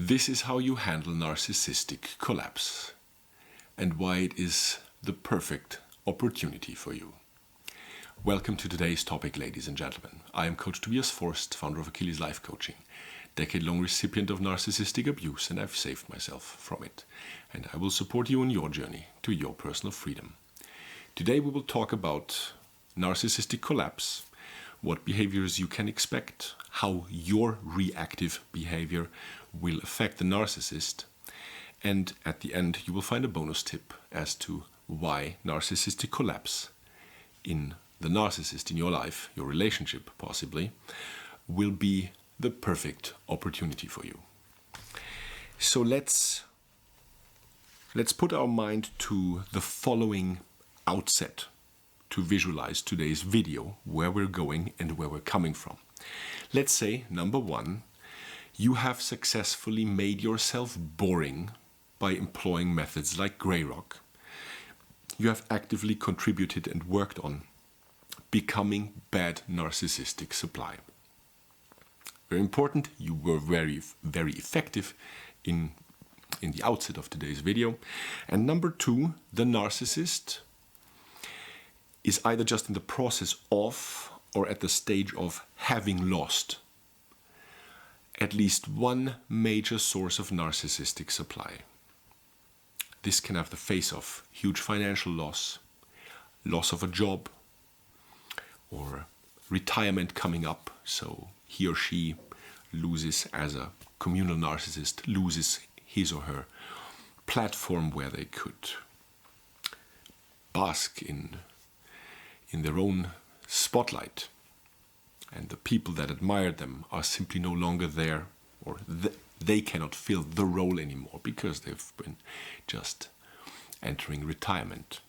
This is how you handle narcissistic collapse and why it is the perfect opportunity for you. Welcome to today's topic, ladies and gentlemen. I am Coach Tobias Forst, founder of Achilles Life Coaching, decade-long recipient of narcissistic abuse, and I've saved myself from it. And I will support you on your journey to your personal freedom. Today we will talk about narcissistic collapse, what behaviors you can expect, how your reactive behavior will affect the narcissist, and at the end you will find a bonus tip as to why narcissistic collapse in the narcissist in your life, your relationship possibly, will be the perfect opportunity for you. So let's put our mind to the following outset to visualize today's video, where we're going and where we're coming from. Let's say, number one, you have successfully made yourself boring by employing methods like grey rock. You have actively contributed and worked on becoming bad narcissistic supply. Very important, you were very, very effective in the outset of today's video. And number two, the narcissist is either just in the process of or at the stage of having lost at least one major source of narcissistic supply. This can have the face of huge financial loss, loss of a job, or retirement coming up, so he or she loses, as a communal narcissist, loses his or her platform where they could bask in their own spotlight, and the people that admired them are simply no longer there, or they cannot fill the role anymore because they've been just entering retirement.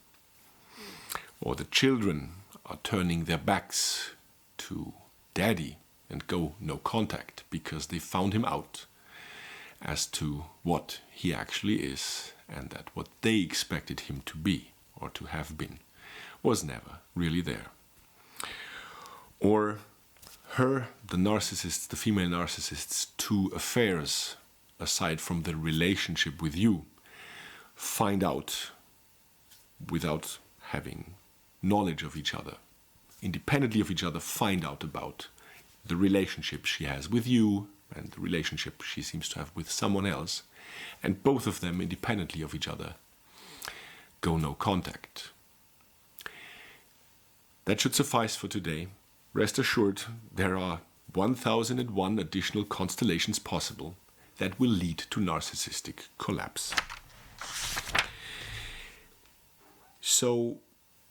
Or the children are turning their backs to daddy and go no contact because they found him out as to what he actually is, and that what they expected him to be or to have been was never really there. Or her, the narcissist, the female narcissist's two affairs, aside from the relationship with you, find out without having knowledge of each other, independently of each other, find out about the relationship she has with you and the relationship she seems to have with someone else, and both of them, independently of each other, go no contact. That should suffice for today. Rest assured, there are 1001 additional constellations possible that will lead to narcissistic collapse. So,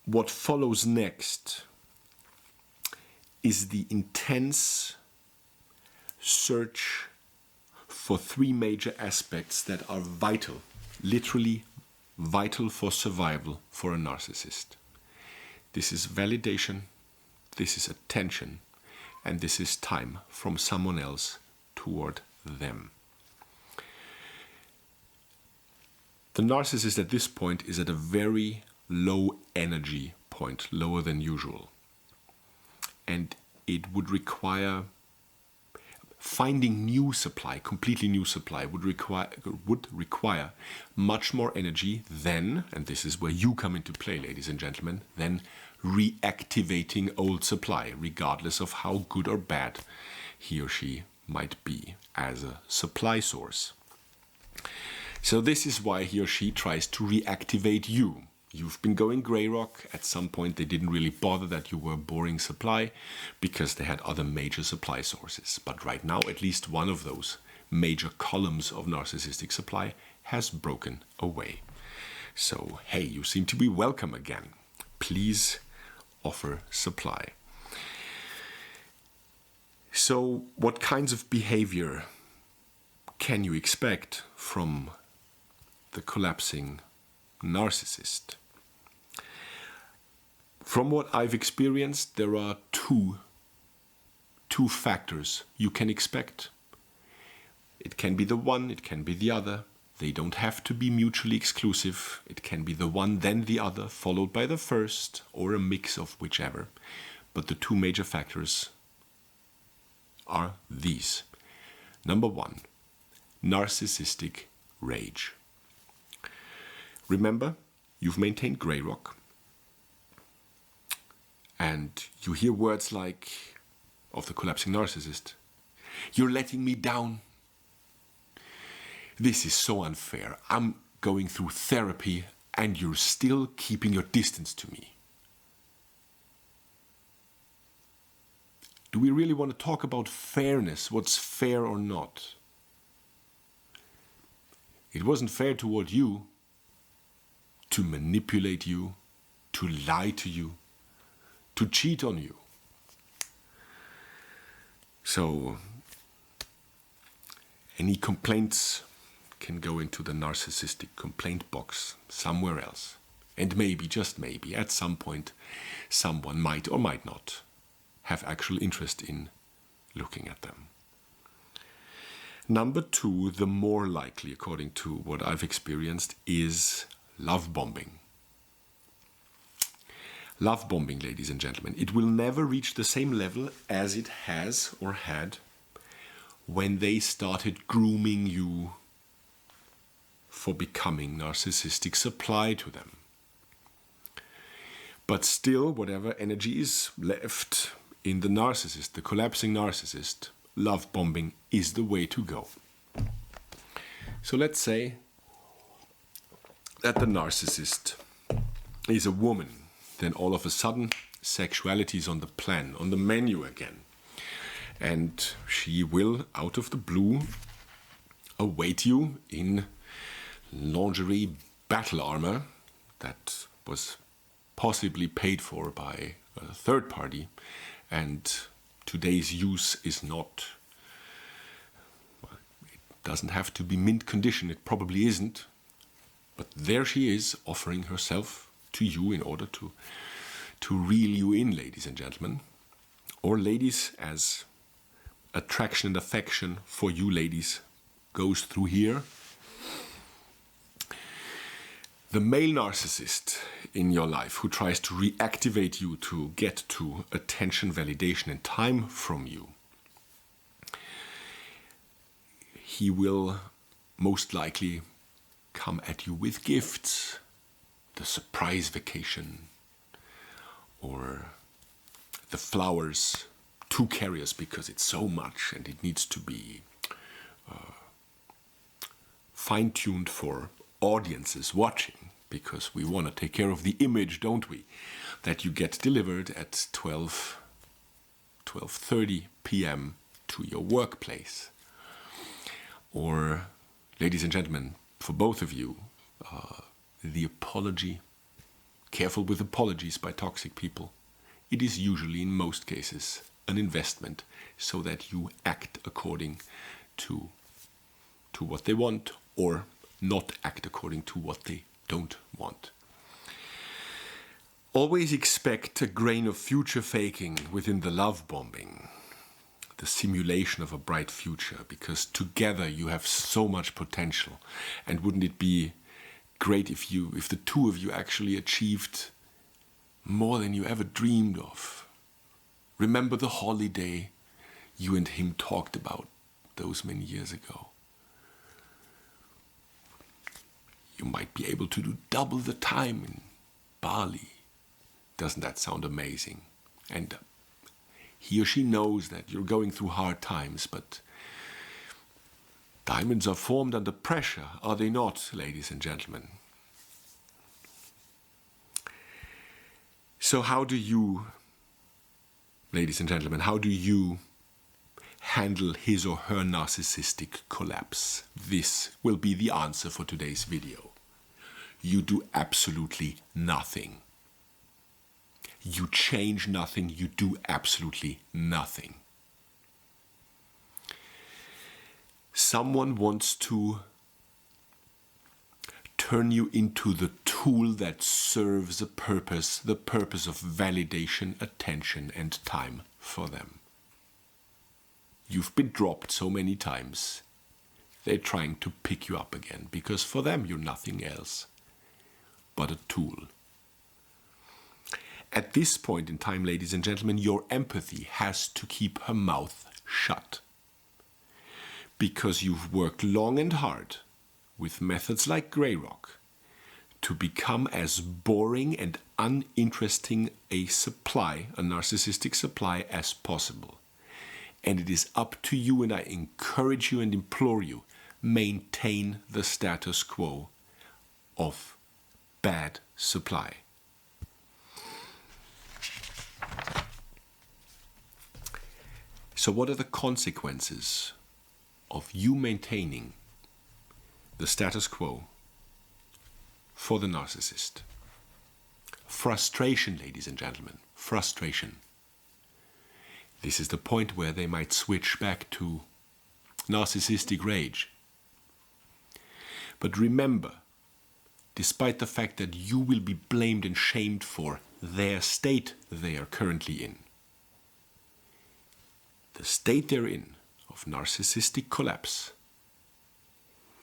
what follows next is the intense search for three major aspects that are vital, literally vital for survival for a narcissist. This is validation, this is attention, and this is time from someone else toward them. The narcissist at this point is at a very low energy point, lower than usual. And it would require finding new supply, completely new supply, would require much more energy than, and this is where you come into play, ladies and gentlemen, than reactivating old supply, regardless of how good or bad he or she might be as a supply source. So this is why he or she tries to reactivate you. You've been going grey rock. At some point they didn't really bother that you were boring supply because they had other major supply sources. But right now at least one of those major columns of narcissistic supply has broken away. So hey, you seem to be welcome again. Please offer supply. So what kinds of behavior can you expect from the collapsing narcissist? From what I've experienced, there are two factors you can expect. It can be the one, it can be the other. They don't have to be mutually exclusive. It can be the one, then the other, followed by the first, or a mix of whichever. But the two major factors are these. Number one, narcissistic rage. Remember, you've maintained grey rock, and you hear words like, of the collapsing narcissist, "You're letting me down. This is so unfair. I'm going through therapy and you're still keeping your distance to me." Do we really want to talk about fairness? What's fair or not? It wasn't fair toward you to manipulate you, to lie to you, to cheat on you. So, any complaints can go into the narcissistic complaint box somewhere else. And maybe, just maybe, at some point, someone might or might not have actual interest in looking at them. Number two, the more likely, according to what I've experienced, is love bombing. Love bombing, ladies and gentlemen, it will never reach the same level as it has or had when they started grooming you for becoming narcissistic supply to them. But still, whatever energy is left in the narcissist, the collapsing narcissist, love bombing is the way to go. So let's say that the narcissist is a woman. Then all of a sudden, sexuality is on the plan, on the menu again. And she will, out of the blue, await you in lingerie battle armor that was possibly paid for by a third party. And today's use is not, well, it doesn't have to be mint condition, it probably isn't. But there she is, offering herself to you in order to reel you in, ladies and gentlemen. Or ladies, as attraction and affection for you ladies goes through here. The male narcissist in your life who tries to reactivate you to get to attention, validation, and time from you, he will most likely come at you with gifts, the surprise vacation, or the flowers, 2 carriers, because it's so much and it needs to be fine-tuned for audiences watching, because we want to take care of the image, don't we? That you get delivered at 12:30 p.m. to your workplace. Or, ladies and gentlemen, for both of you, the apology, careful with apologies by toxic people. It is usually, in most cases, an investment so that you act according to what they want, or not act according to what they don't want. Always expect a grain of future faking within the love bombing, the simulation of a bright future, because together you have so much potential. And wouldn't it be great if the two of you actually achieved more than you ever dreamed of? Remember the holiday you and him talked about those many years ago? You might be able to do double the time in Bali. Doesn't that sound amazing? And he or she knows that you're going through hard times, but diamonds are formed under pressure, are they not, ladies and gentlemen? So how do you, ladies and gentlemen, how do you handle his or her narcissistic collapse? This will be the answer for today's video. You do absolutely nothing. You change nothing, you do absolutely nothing. Someone wants to turn you into the tool that serves a purpose, the purpose of validation, attention, and time for them. You've been dropped so many times, they're trying to pick you up again, because for them you're nothing else but a tool. At this point in time, ladies and gentlemen, your empathy has to keep her mouth shut. because you've worked long and hard with methods like Grey Rock to become as boring and uninteresting a narcissistic supply as possible. And it is up to you, and I encourage you and implore you, maintain the status quo of bad supply. So what are the consequences of you maintaining the status quo for the narcissist? Frustration, ladies and gentlemen, frustration. This is the point where they might switch back to narcissistic rage. But remember, despite the fact that you will be blamed and shamed for their state they are currently in, the state they're in of narcissistic collapse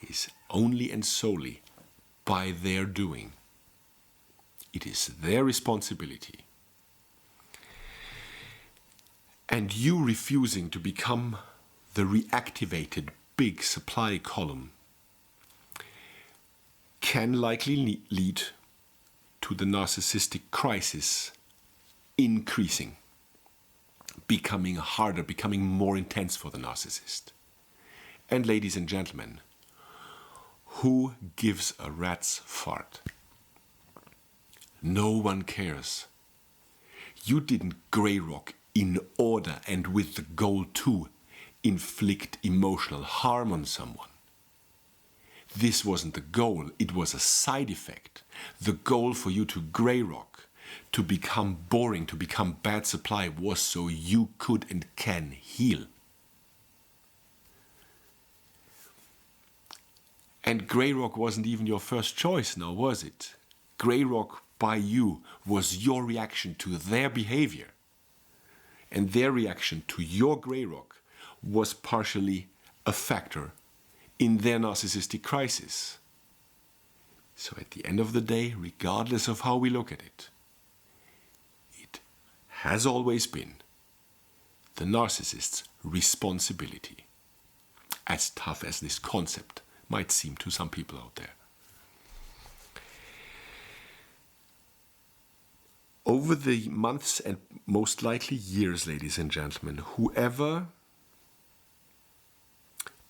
is only and solely by their doing. It is their responsibility. And you refusing to become the reactivated big supply column can likely lead to the narcissistic crisis increasing, becoming harder, becoming more intense for the narcissist. And ladies and gentlemen, who gives a rat's fart? No one cares. You didn't Grey Rock in order and with the goal to inflict emotional harm on someone. This wasn't the goal, it was a side effect. The goal for you to Grey Rock, to become boring, to become bad supply, was so you could and can heal. And Grey Rock wasn't even your first choice now, was it? Grey Rock by you was your reaction to their behavior. And their reaction to your Grey Rock was partially a factor in their narcissistic crisis. So at the end of the day, regardless of how we look at it, it has always been the narcissist's responsibility, as tough as this concept might seem to some people out there. Over the months and most likely years, ladies and gentlemen, whoever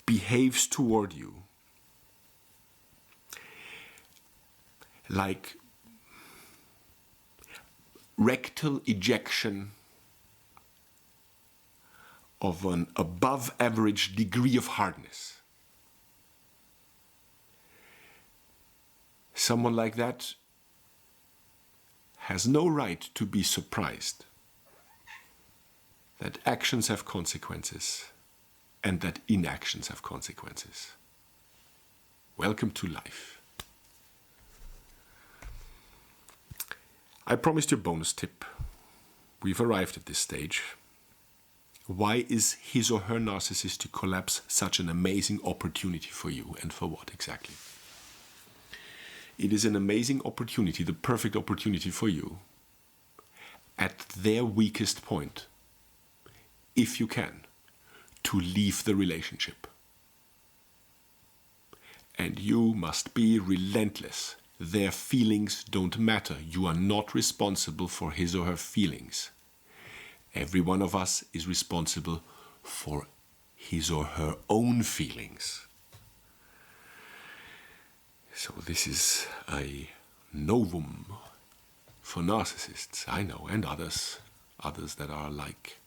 behaves toward you like rectal ejection of an above average degree of hardness, someone like that has no right to be surprised that actions have consequences and that inactions have consequences. Welcome to life. I promised you a bonus tip. We've arrived at this stage. Why is his or her narcissistic collapse such an amazing opportunity for you, and for what exactly? It is an amazing opportunity, the perfect opportunity for you, at their weakest point, if you can, to leave the relationship. And you must be relentless. Their feelings don't matter. You are not responsible for his or her feelings. Every one of us is responsible for his or her own feelings. So this is a novum for narcissists, I know, and others that are alike.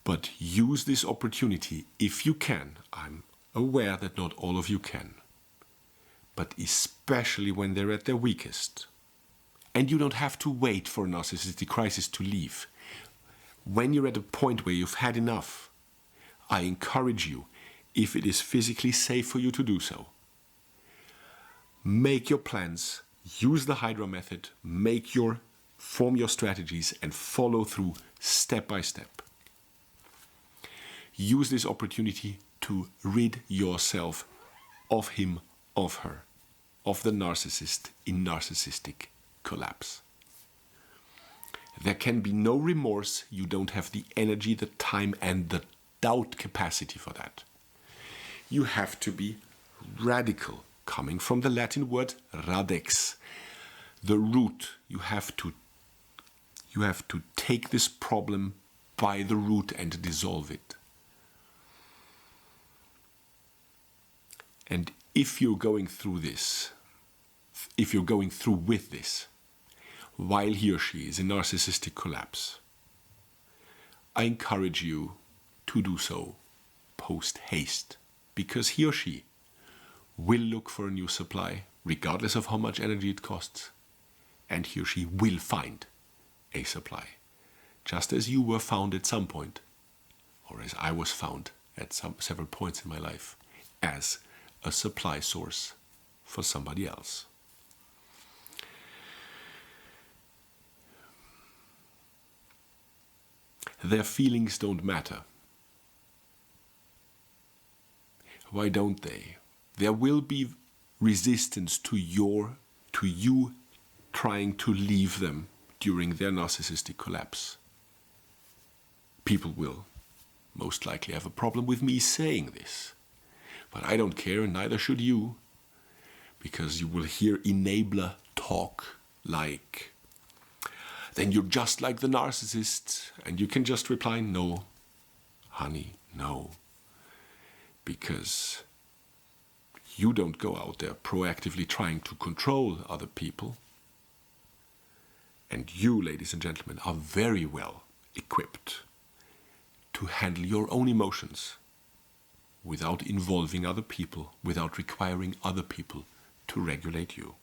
But use this opportunity if you can. I'm aware that not all of you can. But especially when they're at their weakest. And you don't have to wait for a narcissistic crisis to leave. When you're at a point where you've had enough, I encourage you, if it is physically safe for you to do so, make your plans, use the Hydra method, form your strategies and follow through step by step. Use this opportunity to rid yourself of him, of her, of the narcissist in narcissistic collapse. There can be no remorse. You don't have the energy, the time and the without capacity for that. You have to be radical, coming from the Latin word radex, the root. You have to take this problem by the root and dissolve it. And if you're going through this, if you're going through with this, while he or she is in narcissistic collapse, I encourage you to do so post haste, because he or she will look for a new supply, regardless of how much energy it costs, and he or she will find a supply, just as you were found at some point, or as I was found at several points in my life, as a supply source for somebody else. Their feelings don't matter. Why don't they? There will be resistance to you trying to leave them during their narcissistic collapse. People will most likely have a problem with me saying this, but I don't care, and neither should you, because you will hear enabler talk like, then you're just like the narcissist, and you can just reply, no, honey, no, because you don't go out there proactively trying to control other people. And you, ladies and gentlemen, are very well equipped to handle your own emotions without involving other people, without requiring other people to regulate you.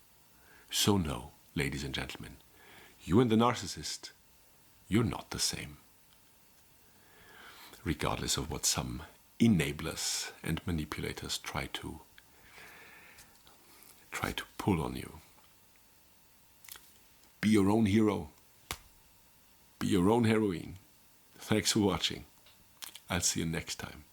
So no, ladies and gentlemen, you and the narcissist, you're not the same. Regardless of what some enablers and manipulators try to pull on you. Be your own hero. Be your own heroine. Thanks for watching. I'll see you next time.